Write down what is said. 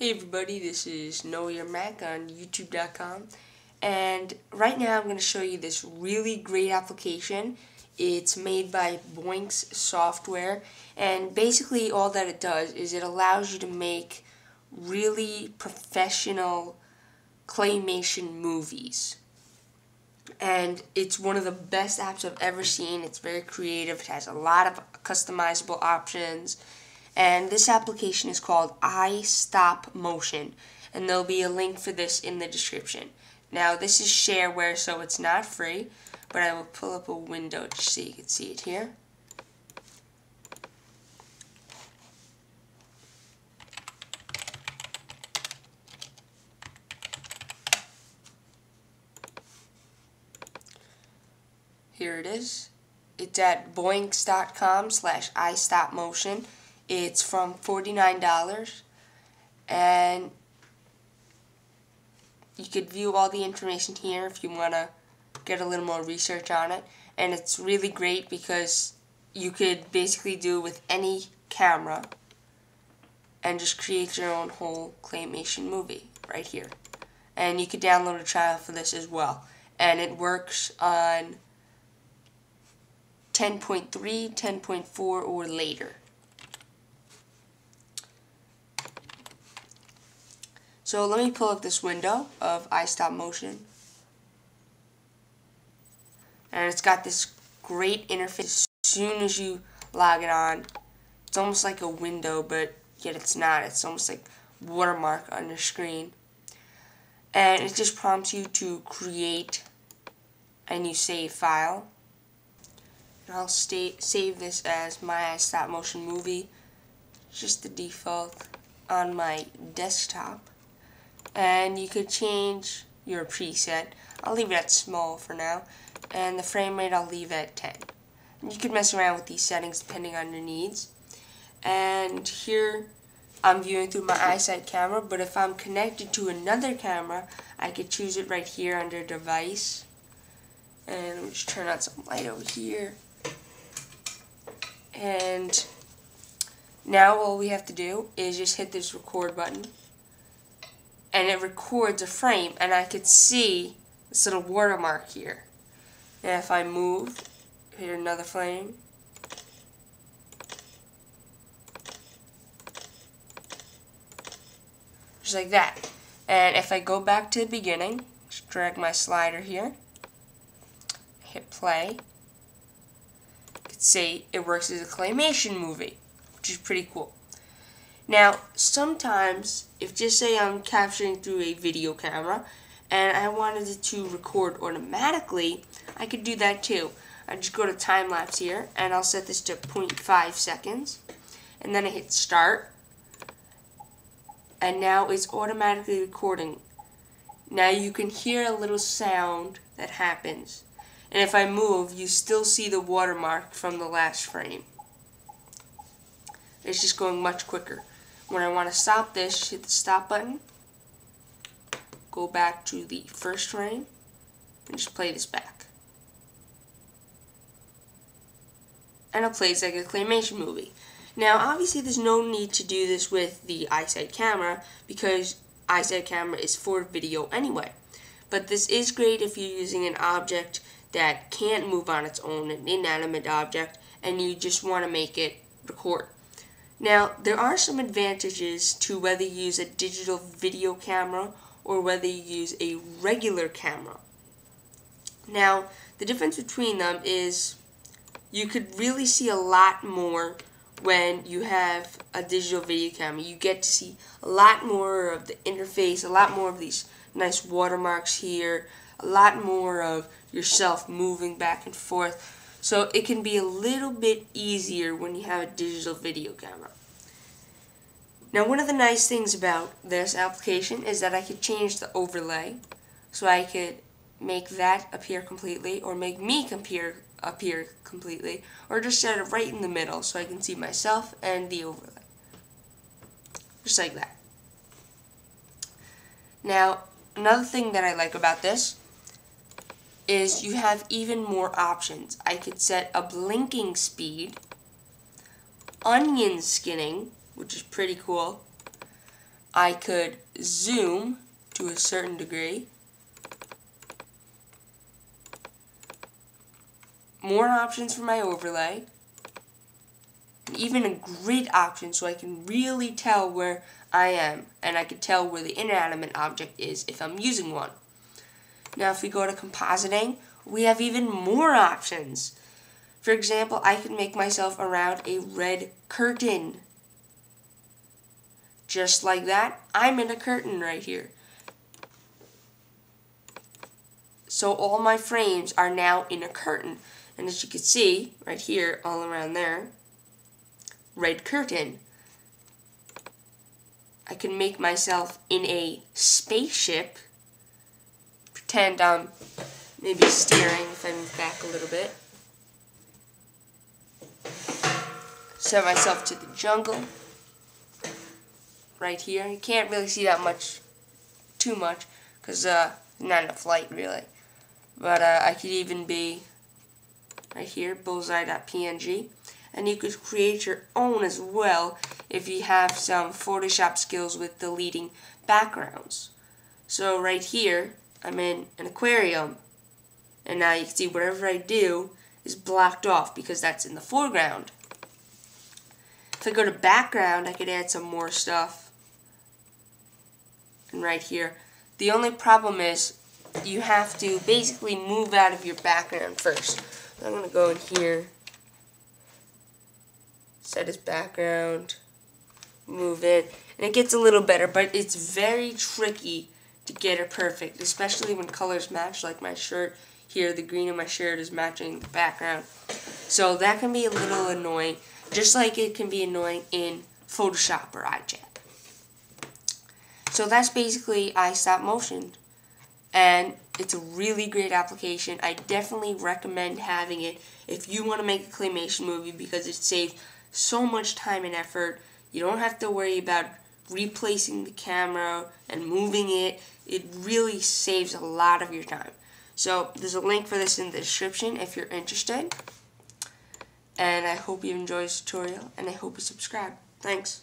Hey everybody, this is Know Your Mac on YouTube.com, and right now I'm going to show you this really great application. It's made by Boinks software, and basically all that it does is it allows you to make really professional claymation movies. And it's one of the best apps I've ever seen. It's very creative. It has a lot of customizable options. And this application is called iStopMotion. And there'll be a link for this in the description. Now, this is shareware, so it's not free. But I will pull up a window just so you can see it here. Here it is. It's at boinks.com/iStopMotion. It's from $49, and you could view all the information here if you want to get a little more research on it. And it's really great because you could basically do it with any camera and just create your own whole claymation movie right here. And you could download a trial for this as well. And it works on 10.3, 10.4, or later. So let me pull up this window of iStopMotion. And it's got this great interface. As soon as you log it on, it's almost like a window, but yet it's not. It's almost like watermark on your screen. And it just prompts you to create a new save file. I'll save this as my iStopMotion movie, just the default on my desktop. And you could change your preset. I'll leave it at small for now, and the frame rate I'll leave at 10. And you can mess around with these settings depending on your needs. And here I'm viewing through my iSight camera, but if I'm connected to another camera, I could choose it right here under device. And let me just turn on some light over here. And now all we have to do is just hit this record button, and it records a frame, and I could see this little watermark here. And if I move, hit another frame, just like that. And if I go back to the beginning, just drag my slider here, hit play, say it works as a claymation movie, which is pretty cool. Now, sometimes, if just say I'm capturing through a video camera and I wanted it to record automatically, I could do that too. I just go to time lapse here, and I'll set this to 0.5 seconds, and then I hit start, and now it's automatically recording. Now you can hear a little sound that happens. And if I move, you still see the watermark from the last frame. It's just going much quicker. When I want to stop this, hit the stop button, go back to the first frame, and just play this back. And it plays like a claymation movie. Now, obviously, there's no need to do this with the iSight camera because iSight camera is for video anyway. But this is great if you're using an object that can't move on its own, an inanimate object, and you just want to make it record. Now, there are some advantages to whether you use a digital video camera or whether you use a regular camera. Now, the difference between them is you could really see a lot more when you have a digital video camera. You get to see a lot more of the interface, a lot more of these nice watermarks here, a lot more of yourself moving back and forth. So it can be a little bit easier when you have a digital video camera. Now, one of the nice things about this application is that I could change the overlay. So I could make that appear completely, or make me appear completely, or just set it right in the middle so I can see myself and the overlay. Just like that. Now, another thing that I like about this is you have even more options. I could set a blinking speed, onion skinning, which is pretty cool, I could zoom to a certain degree. More options for my overlay. And even a grid option so I can really tell where I am. And I can tell where the inanimate object is if I'm using one. Now if we go to compositing, we have even more options. For example, I can make myself around a red curtain. Just like that, I'm in a curtain right here. So all my frames are now in a curtain. And as you can see, right here, all around there, red curtain. I can make myself in a spaceship. Pretend I'm maybe steering if I move back a little bit. Set myself to the jungle. Right here. You can't really see that much, too much, because not enough light really. But I could even be right here, bullseye.png, and you could create your own as well if you have some Photoshop skills with deleting backgrounds. So right here, I'm in an aquarium, and now you can see whatever I do is blocked off because that's in the foreground. If I go to background, I could add some more stuff. And right here, the only problem is you have to basically move out of your background first. I'm going to go in here, set as background, move it, and it gets a little better, but it's very tricky to get it perfect, especially when colors match, like my shirt here, the green of my shirt is matching the background. So that can be a little annoying, just like it can be annoying in Photoshop or iChat. So that's basically iStopMotion, and it's a really great application. I definitely recommend having it if you want to make a claymation movie because it saves so much time and effort. You don't have to worry about replacing the camera and moving it. It really saves a lot of your time. So there's a link for this in the description if you're interested. And I hope you enjoyed this tutorial, and I hope you subscribe. Thanks.